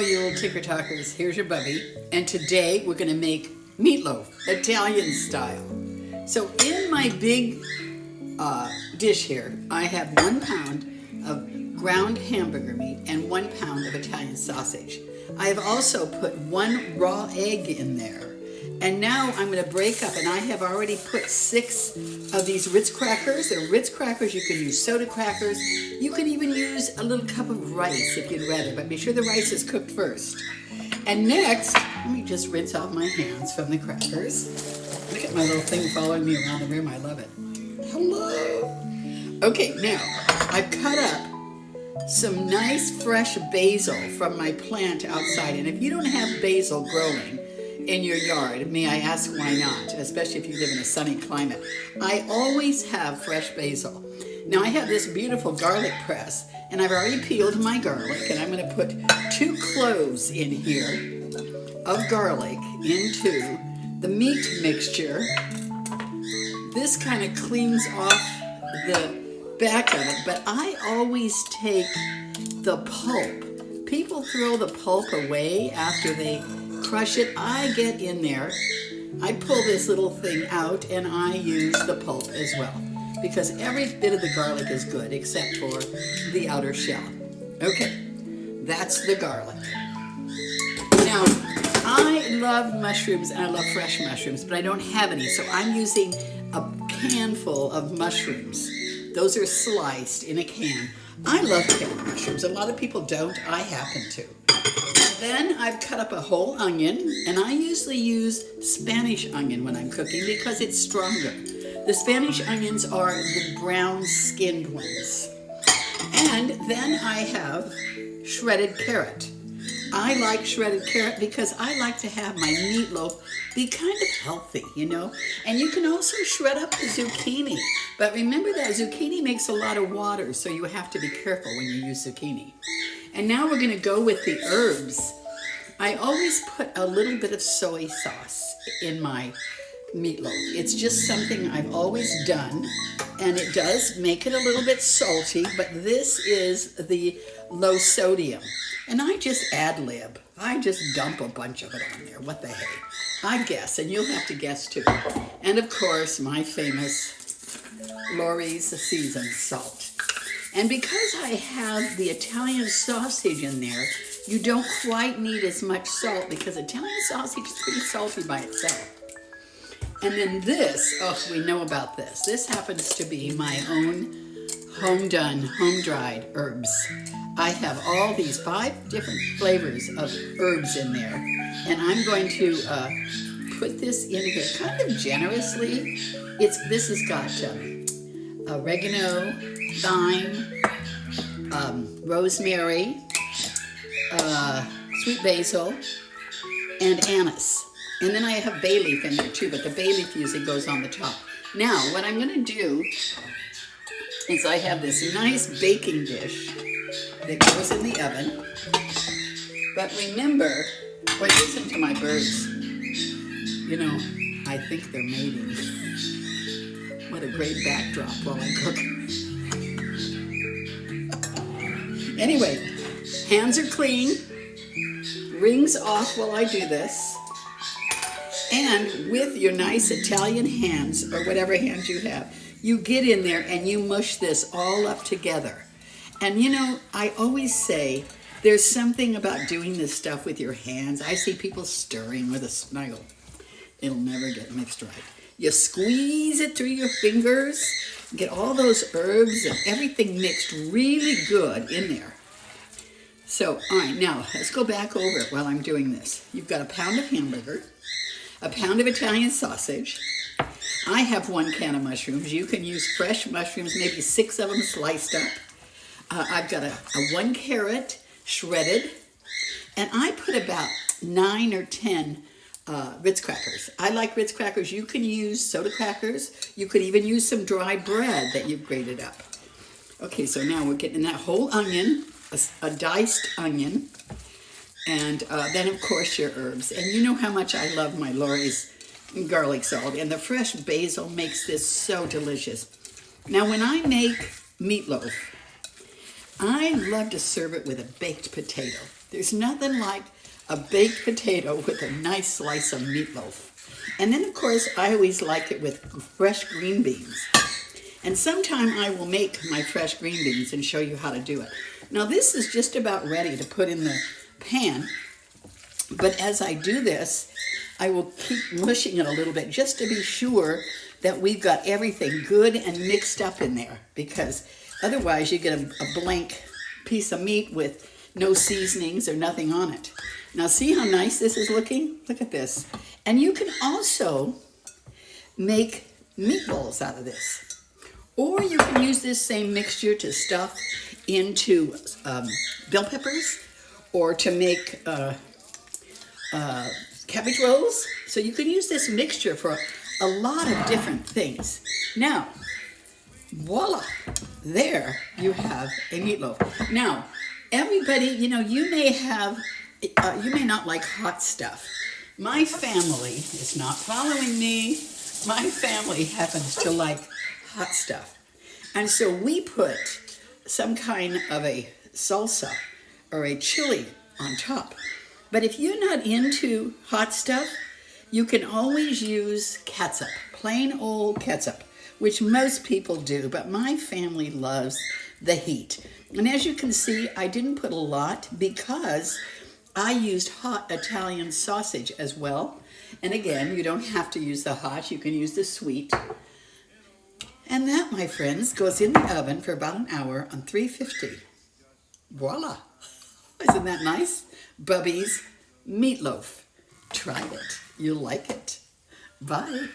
you little ticker talkers. Here's your bubby. And today we're gonna make meatloaf, Italian style. So in my big dish here, I have 1 pound of ground hamburger meat and 1 pound of Italian sausage. I have also put 1 raw egg in there. And now I'm gonna break up, and I have already put 6 of these Ritz crackers. They're Ritz crackers. You can use soda crackers. You can even use a little cup of rice if you'd rather, but be sure the rice is cooked first. And next, let me just rinse off my hands from the crackers. Look at my little thing following me around the room. I love it. Hello. Okay, now I've cut up some nice fresh basil from my plant outside. And if you don't have basil growing in your yard, may I ask why not, especially if you live in a sunny climate. I always have fresh basil. Now I have this beautiful garlic press, and I've already peeled my garlic, and I'm going to put 2 cloves in here of garlic into the meat mixture. This kind of cleans off the back of it, but I always take the pulp. People throw the pulp away after they crush it. I get in there, I pull this little thing out, and I use the pulp as well, because every bit of the garlic is good except for the outer shell. Okay, that's the garlic. Now, I love mushrooms, and I love fresh mushrooms, but I don't have any, so I'm using a can full of mushrooms. Those are sliced in a can. I love canned mushrooms. A lot of people don't. I happen to. Then I've cut up a whole onion, and I usually use Spanish onion when I'm cooking because it's stronger. The Spanish onions are the brown skinned ones. And then I have shredded carrot. I like shredded carrot because I like to have my meatloaf be kind of healthy, you know. And you can also shred up the zucchini. But remember that zucchini makes a lot of water, so you have to be careful when you use zucchini. And now we're going to go with the herbs. I always put a little bit of soy sauce in my meatloaf. It's just something I've always done, and it does make it a little bit salty, but this is the low sodium. And I just ad lib. I just dump a bunch of it on there. What the hey? I guess, and you'll have to guess too. And of course, my famous Lori's seasoned salt. And because I have the Italian sausage in there, you don't quite need as much salt because Italian sausage is pretty salty by itself. And then this, oh, we know about this. This happens to be my own home-done, home-dried herbs. I have all these 5 different flavors of herbs in there. And I'm going to put this in here kind of generously. This has got oregano, thyme, rosemary, sweet basil, and anise. And then I have bay leaf in there too, but the bay leaf usually goes on the top. Now, what I'm going to do is I have this nice baking dish that goes in the oven. But remember, wait, listen to my birds. You know, I think they're mating. What a great backdrop while I cook. Anyway, hands are clean, rings off while I do this, and with your nice Italian hands, or whatever hands you have, you get in there and you mush this all up together. And you know, I always say, there's something about doing this stuff with your hands. I see people stirring with a snuggle. It'll never get mixed right. You squeeze it through your fingers, get all those herbs and everything mixed really good in there. So, all right, now let's go back over it while I'm doing this. You've got a pound of hamburger, a pound of Italian sausage. I have 1 can of mushrooms. You can use fresh mushrooms, maybe 6 of them sliced up. I've got a 1 carrot shredded, and I put about 9 or 10 Ritz crackers. I like Ritz crackers. You can use soda crackers. You could even use some dry bread that you've grated up. Okay, so now we're getting that whole onion, a diced onion, and then of course your herbs. And you know how much I love my Lori's garlic salt, and the fresh basil makes this so delicious. Now when I make meatloaf, I love to serve it with a baked potato. There's nothing like a baked potato with a nice slice of meatloaf. And then, of course, I always like it with fresh green beans. And sometime I will make my fresh green beans and show you how to do it. Now, this is just about ready to put in the pan. But as I do this, I will keep mushing it a little bit just to be sure that we've got everything good and mixed up in there, because otherwise you get a blank piece of meat with no seasonings or nothing on it. Now see how nice this is looking? Look at this. And you can also make meatballs out of this. Or you can use this same mixture to stuff into bell peppers, or to make cabbage rolls. So you can use this mixture for a lot of different things. Now, voila, there you have a meatloaf. Now, everybody, you may not like hot stuff. My family is not following me. My family happens to like hot stuff. And so we put some kind of a salsa or a chili on top. But if you're not into hot stuff, you can always use ketchup, plain old ketchup, which most people do, but my family loves the heat. And as you can see, I didn't put a lot because I used hot Italian sausage as well. And again, you don't have to use the hot, you can use the sweet. And that, my friends, goes in the oven for about an hour on 350. Voila! Isn't that nice? Bubby's meatloaf. Try it. You'll like it. Bye.